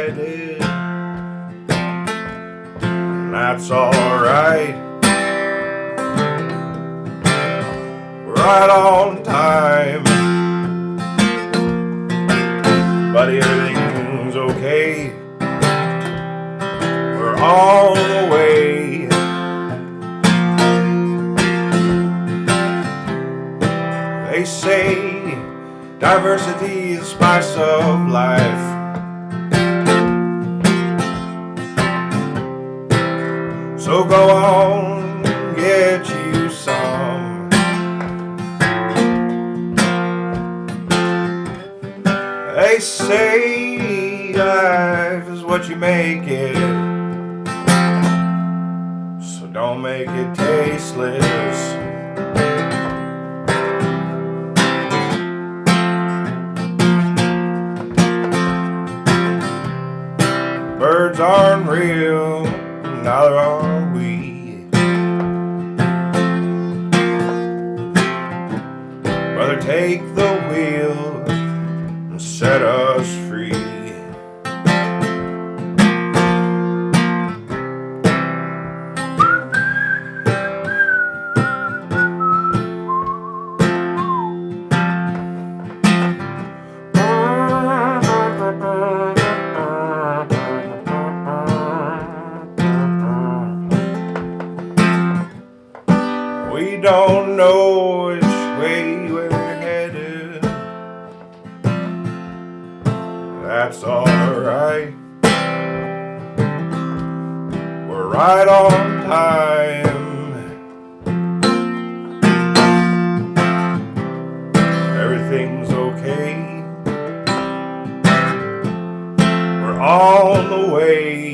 headed. And that's alright. We're right on time. Buddy, everything's okay. We're on the way. They say diversity is the spice of life. So go on, get you some. They say life is what you make it, so don't make it tasteless. Birds aren't real, neither are we. Brother, take the wheel and set us free. We don't know which way we're headed. That's alright. We're right on time. Everything's okay. We're on the way.